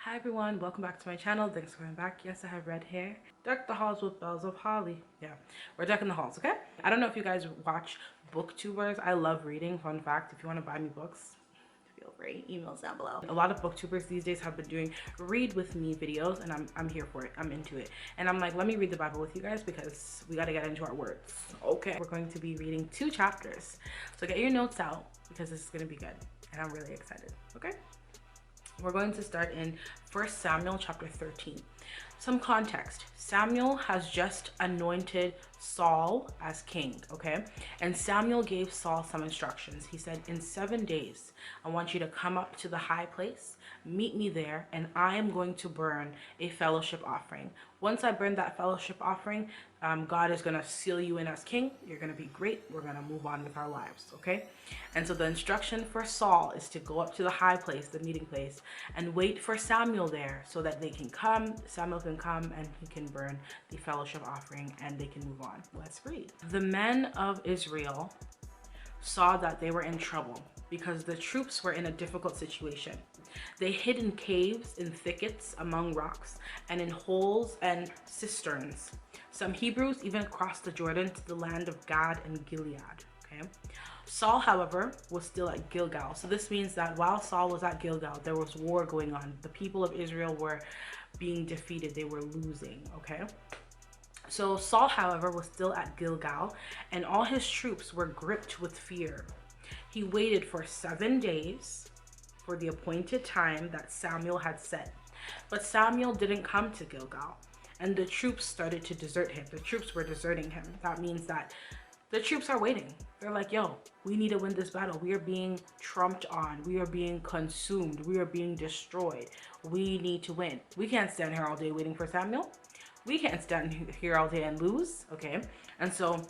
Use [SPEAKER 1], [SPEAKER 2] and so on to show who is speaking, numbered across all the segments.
[SPEAKER 1] Hi everyone, welcome back to my channel. Thanks for coming back. Yes, I have red hair. Deck the halls with bells of holly. Yeah, we're decking the halls, okay? I don't know if you guys watch booktubers. I love reading. Fun fact, if you want to buy me books, feel free, emails down below. A lot of booktubers these days have been doing read with me videos, and I'm here for it. I'm into it. And I'm like, let me read the Bible with you guys because we got to get into our words. Okay, we're going to be reading 2 chapters. So get your notes out because this is going to be good. And I'm really excited, okay? We're going to start in 1 Samuel chapter 13. Some context. Samuel has just anointed Saul as king, okay? And Samuel gave Saul some instructions. He said, in 7 days, I want you to come up to the high place, meet me there, and I am going to burn a fellowship offering. Once I burn that fellowship offering, God is going to seal you in as king. You're going to be great. We're going to move on with our lives, okay? And so the instruction for Saul is to go up to the high place, the meeting place, and wait for Samuel there so that they can come. Samuel can come and he can burn the fellowship offering and they can move on. Let's read. The men of Israel saw that they were in trouble because the troops were in a difficult situation. They hid in caves, in thickets, among rocks, and in holes and cisterns. Some Hebrews even crossed the Jordan to the land of Gad and Gilead. Okay. Saul, however, was still at Gilgal. So this means that while Saul was at Gilgal, there was war going on. The people of Israel were being defeated. They were losing. Okay. So Saul, however, was still at Gilgal, and all his troops were gripped with fear. He waited for 7 days for the appointed time that Samuel had set. But Samuel didn't come to Gilgal, and the troops started to desert him. The troops were deserting him. That means that the troops are waiting. They're like, yo, we need to win this battle. We are being trumped on. We are being consumed. We are being destroyed. We need to win. We can't stand here all day waiting for Samuel. We can't stand here all day and lose, okay? And so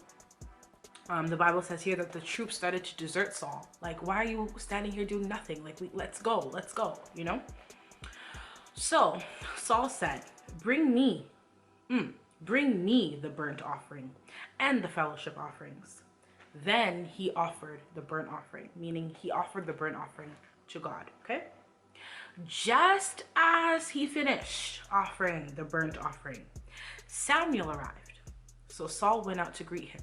[SPEAKER 1] the Bible says here that the troops started to desert Saul. Like, why are you standing here doing nothing? Like, let's go, you know? So Saul said, bring me the burnt offering and the fellowship offerings. Then he offered the burnt offering, meaning he offered the burnt offering to God, okay? Just as he finished offering the burnt offering, Samuel arrived. So Saul went out to greet him.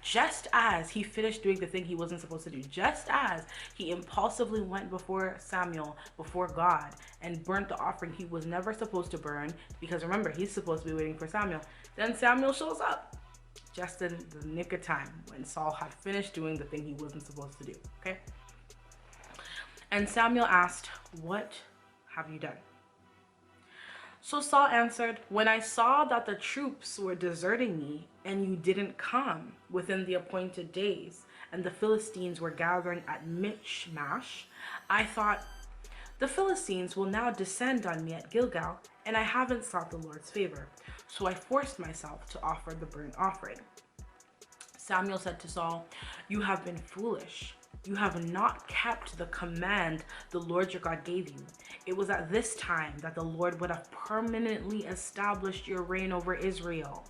[SPEAKER 1] Just as he finished doing the thing he wasn't supposed to do, just as he impulsively went before Samuel, before God, and burnt the offering he was never supposed to burn, because remember, he's supposed to be waiting for Samuel. Then Samuel shows up, just in the nick of time, when Saul had finished doing the thing he wasn't supposed to do, okay? And Samuel asked, what have you done? So Saul answered, when I saw that the troops were deserting me and you didn't come within the appointed days and the Philistines were gathering at Michmash, I thought, the Philistines will now descend on me at Gilgal, and I haven't sought the Lord's favor. So I forced myself to offer the burnt offering. Samuel said to Saul, you have been foolish. You have not kept the command the Lord your God gave you. It was at this time that the Lord would have permanently established your reign over Israel.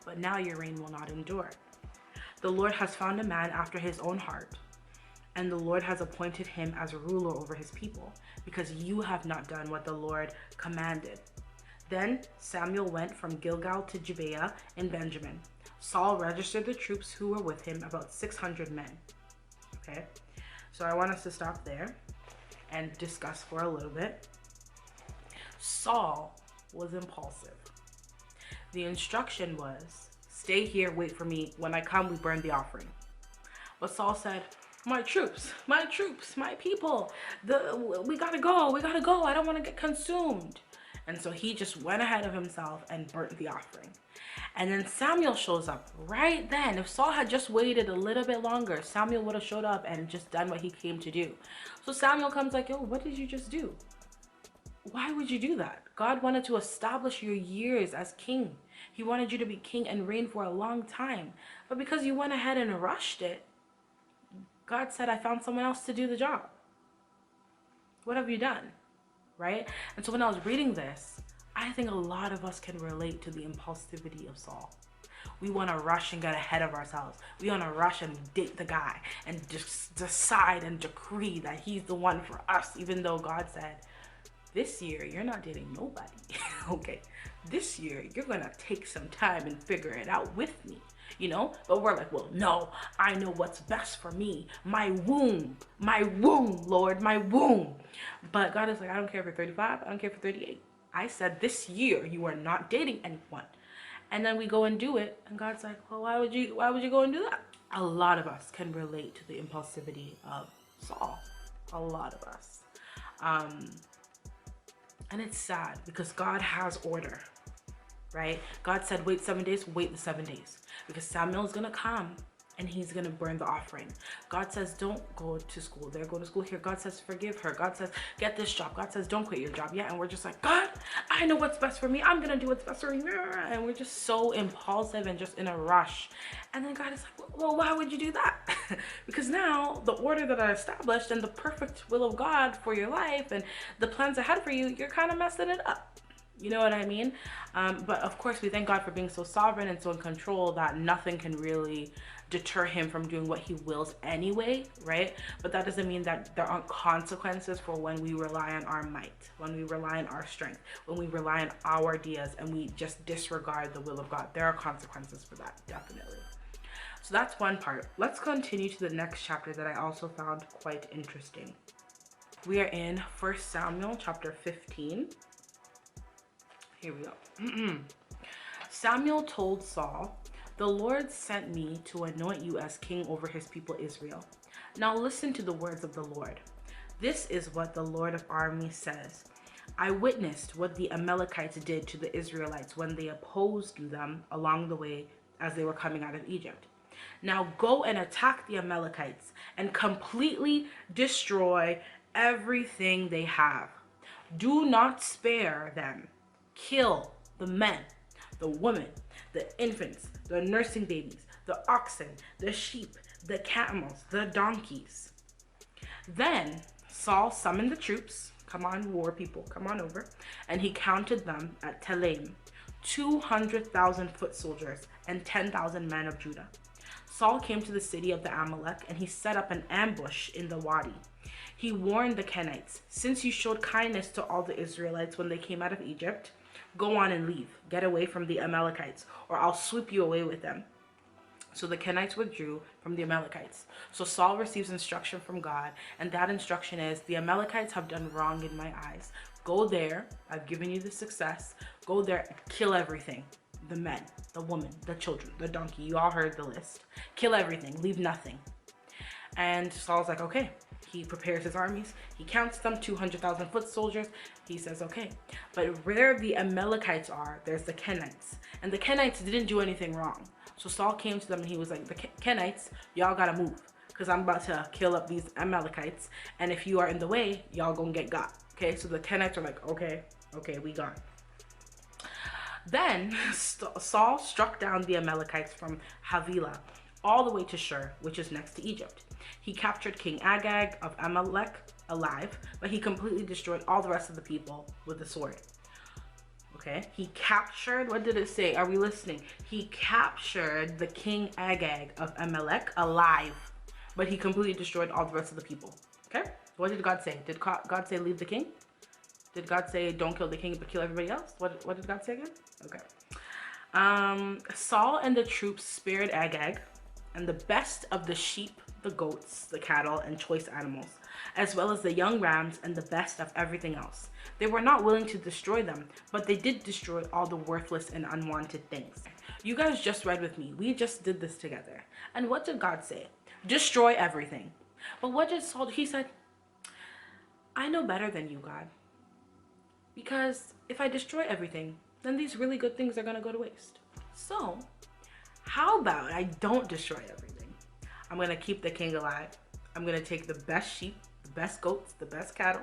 [SPEAKER 1] But now your reign will not endure. The Lord has found a man after his own heart, and the Lord has appointed him as ruler over his people, because you have not done what the Lord commanded. Then Samuel went from Gilgal to Gibeah in Benjamin. Saul registered the troops who were with him, about 600 men. Okay, so I want us to stop there and discuss for a little bit. Saul was impulsive. The instruction was, stay here, wait for me. When I come, we burn the offering. But Saul said, my troops, my people, we gotta go, I don't want to get consumed. And so he just went ahead of himself and burnt the offering. And then Samuel shows up right then. If Saul had just waited a little bit longer, Samuel would have showed up and just done what he came to do. So Samuel comes like, yo, what did you just do? Why would you do that? God wanted to establish your years as king. He wanted you to be king and reign for a long time. But because you went ahead and rushed it, God said, I found someone else to do the job. What have you done? Right? And so when I was reading this, I think a lot of us can relate to the impulsivity of Saul. We want to rush and get ahead of ourselves. We want to rush and date the guy and just decide and decree that he's the one for us, even though God said, this year you're not dating nobody. Okay, this year you're gonna take some time and figure it out with me, you know. But we're like, well, no, I know what's best for me, my womb, Lord, my womb. But God is like, I don't care if you're 35, I don't care if you're 38. I said this year you are not dating anyone. And then we go and do it, and God's like, well, why would you go and do that? A lot of us can relate to the impulsivity of Saul. A lot of us. And it's sad because God has order, right? God said, wait 7 days, wait the 7 days, because Samuel's gonna come and he's gonna burn the offering. God says, don't go to school there, go to school here. God says, forgive her. God says, get this job. God says, don't quit your job. Yeah, and we're just like, God, I know what's best for me. I'm gonna do what's best for me. And we're just so impulsive and just in a rush. And then God is like, well, why would you do that? Because now the order that I established and the perfect will of God for your life and the plans ahead for you, you're kind of messing it up. You know what I mean? But of course, we thank God for being so sovereign and so in control that nothing can really deter him from doing what he wills anyway, right? But that doesn't mean that there aren't consequences for when we rely on our might, when we rely on our strength, when we rely on our ideas and we just disregard the will of God. There are consequences for that, definitely. So that's one part. Let's continue to the next chapter that I also found quite interesting. We are in 1 Samuel chapter 15. Here we go. Samuel told Saul, the Lord sent me to anoint you as king over his people Israel. Now listen to the words of the Lord. This is what the Lord of armies says. I witnessed what the Amalekites did to the Israelites when they opposed them along the way as they were coming out of Egypt. Now go and attack the Amalekites and completely destroy everything they have. Do not spare them. Kill the men, the women, the infants, the nursing babies, the oxen, the sheep, the camels, the donkeys. Then Saul summoned the troops, come on war people, come on over, and he counted them at Telaim, 200,000 foot soldiers and 10,000 men of Judah. Saul came to the city of the Amalek and he set up an ambush in the wadi. He warned the Kenites, since you showed kindness to all the Israelites when they came out of Egypt, go on and leave. Get away from the Amalekites, or I'll sweep you away with them. So the Kenites withdrew from the Amalekites. So Saul receives instruction from God, and that instruction is, the Amalekites have done wrong in my eyes. Go there. I've given you the success. Go there and kill everything. The men, the women, the children, the donkey. You all heard the list. Kill everything. Leave nothing. And Saul's like, okay. He prepares his armies. He counts them, 200,000 foot soldiers. He says, okay. But where the Amalekites are, there's the Kenites. And the Kenites didn't do anything wrong. So Saul came to them and he was like, the Kenites, y'all gotta move, because I'm about to kill up these Amalekites. And if you are in the way, y'all gonna get got. Okay, so the Kenites are like, okay, we gone. Then Saul struck down the Amalekites from Havilah all the way to Shur, which is next to Egypt. He captured King Agag of Amalek alive, but he completely destroyed all the rest of the people with the sword. Okay, he captured, what did it say? Are we listening? He captured the King Agag of Amalek alive, but he completely destroyed all the rest of the people. Okay, what did God say? Did God say leave the king? Did God say don't kill the king but kill everybody else? What did God say again? Okay. Saul and the troops spared Agag and the best of the sheep, the goats, the cattle, and choice animals, as well as the young rams and the best of everything else. They were not willing to destroy them, but they did destroy all the worthless and unwanted things. You guys just read with me. We just did this together. And what did God say? Destroy everything. But what did Saul do? He said, I know better than you, God. Because if I destroy everything, then these really good things are going to go to waste. So how about I don't destroy everything? I'm going to keep the king alive. I'm going to take the best sheep, the best goats, the best cattle.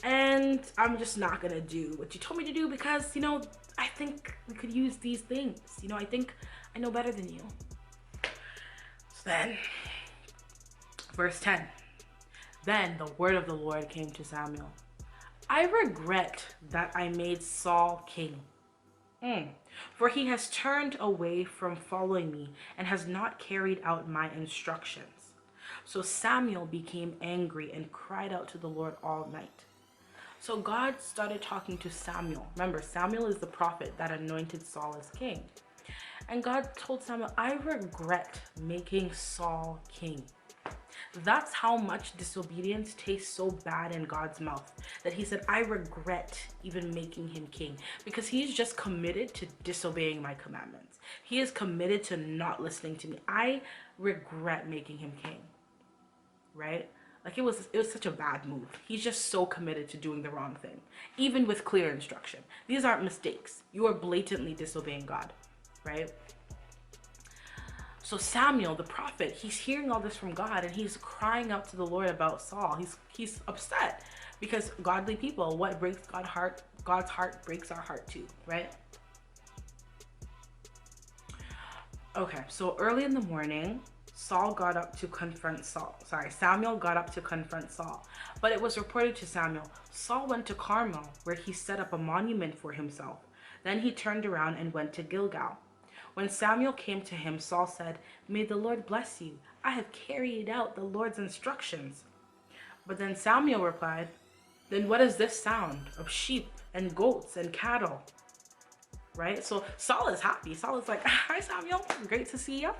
[SPEAKER 1] And I'm just not going to do what you told me to do because, you know, I think we could use these things. You know, I think I know better than you. So then, verse 10. Then the word of the Lord came to Samuel. I regret that I made Saul king. For he has turned away from following me and has not carried out my instructions. So Samuel became angry and cried out to the Lord all night. So God started talking to Samuel. Remember, Samuel is the prophet that anointed Saul as king. And God told Samuel, I regret making Saul king. That's how much disobedience tastes so bad in God's mouth, that he said, I regret even making him king, because he's just committed to disobeying my commandments. He is committed to not listening to me. I regret making him king, right? Like it was such a bad move. He's just so committed to doing the wrong thing, even with clear instruction. These aren't mistakes. You are blatantly disobeying God, right? So Samuel, the prophet, he's hearing all this from God, and he's crying out to the Lord about Saul. He's upset because godly people, what breaks God's heart breaks our heart too, right? Okay, so early in the morning, Samuel got up to confront Saul. But it was reported to Samuel, Saul went to Carmel, where he set up a monument for himself. Then he turned around and went to Gilgal. When Samuel came to him, Saul said, May the Lord bless you. I have carried out the Lord's instructions. But then Samuel replied, Then what is this sound of sheep and goats and cattle? Right? So Saul is happy. Saul is like, Hi, Samuel. Great to see you.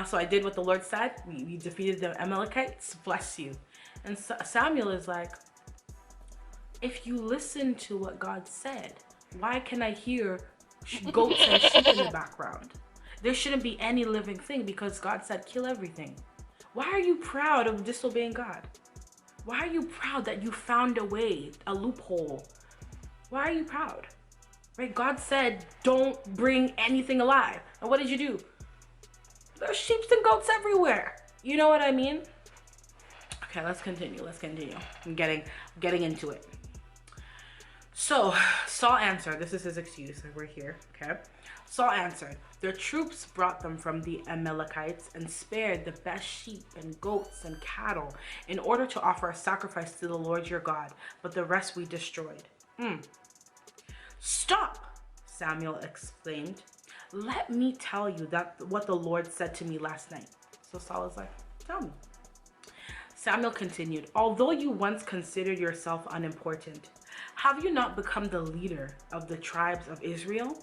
[SPEAKER 1] So I did what the Lord said. We defeated the Amalekites. Bless you. And Samuel is like, if you listen to what God said, why can I hear goats and sheep in the background? There shouldn't be any living thing, because God said kill everything. Why are you proud of disobeying God? Why are you proud that you found a way, a loophole? Why are you proud? Right? God said don't bring anything alive. And what did you do? There's sheep and goats everywhere. You know what I mean? Okay, let's continue. I'm getting into it. So Saul answered, this is his excuse, we're here, okay? Saul answered, their troops brought them from the Amalekites and spared the best sheep and goats and cattle in order to offer a sacrifice to the Lord your God, but the rest we destroyed. Stop, Samuel exclaimed. Let me tell you what the Lord said to me last night. So Saul is like, tell me. Samuel continued, although you once considered yourself unimportant, have you not become the leader of the tribes of Israel?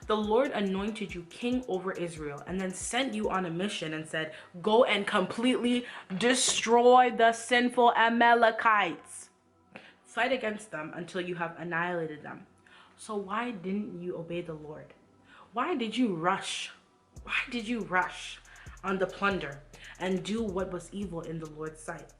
[SPEAKER 1] The Lord anointed you king over Israel and then sent you on a mission and said, go and completely destroy the sinful Amalekites. Fight against them until you have annihilated them. So why didn't you obey the Lord? Why did you rush? On the plunder and do what was evil in the Lord's sight?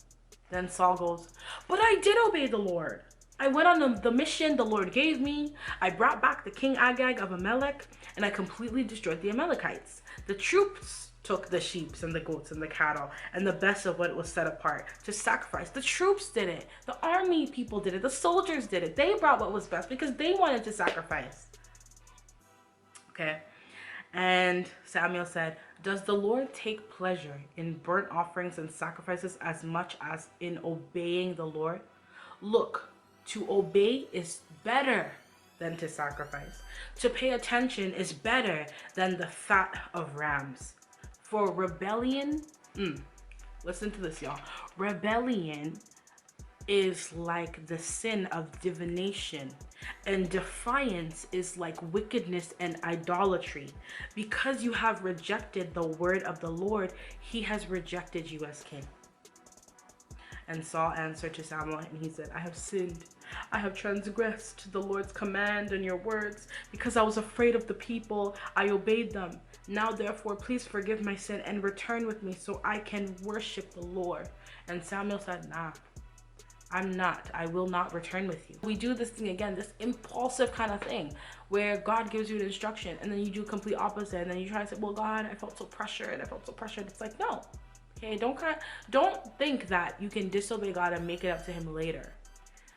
[SPEAKER 1] Then Saul goes, but I did obey the Lord. I went on the mission the Lord gave me. I brought back the king Agag of Amalek, and I completely destroyed the Amalekites. The troops took the sheep and the goats and the cattle and the best of what was set apart to sacrifice. The troops did it. The army people did it. The soldiers did it. They brought what was best because they wanted to sacrifice. Okay. And Samuel said, does the Lord take pleasure in burnt offerings and sacrifices as much as in obeying the Lord? Look, to obey is better than to sacrifice. To pay attention is better than the fat of rams. For rebellion, listen to this, y'all. Rebellion is like the sin of divination, and defiance is like wickedness and idolatry. Because you have rejected the word of the Lord, he has rejected you as king. And Saul answered to Samuel, and he said, I have sinned. I have transgressed the Lord's command and your words. Because I was afraid of the people, I obeyed them. Now, therefore, please forgive my sin and return with me so I can worship the Lord. And Samuel said, nah, I will not return with you. We do this thing again, this impulsive kind of thing where God gives you an instruction and then you do complete opposite. And then you try to say, well, God, I felt so pressured. It's like, no. Okay, don't think that you can disobey God and make it up to him later.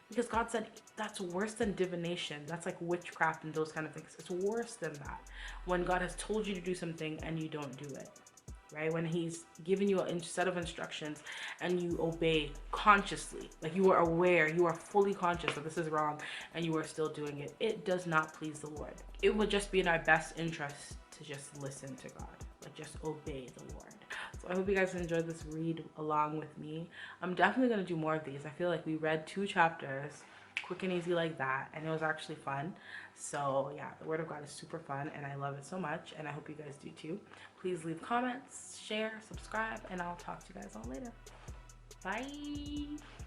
[SPEAKER 1] Because God said that's worse than divination. That's like witchcraft and those kind of things. It's worse than that. When God has told you to do something and you don't do it, right? When he's given you a set of instructions and you obey consciously, like you are aware, you are fully conscious that this is wrong and you are still doing it, it does not please the Lord. It would just be in our best interest to just listen to God, like just obey the Lord. So I hope you guys enjoyed this read along with me. I'm definitely going to do more of these. I feel like we read 2 chapters quick and easy like that, and it was actually fun. So yeah, the Word of God is super fun and I love it so much, and I hope you guys do too. Please leave comments, share, subscribe, and I'll talk to you guys all later. Bye.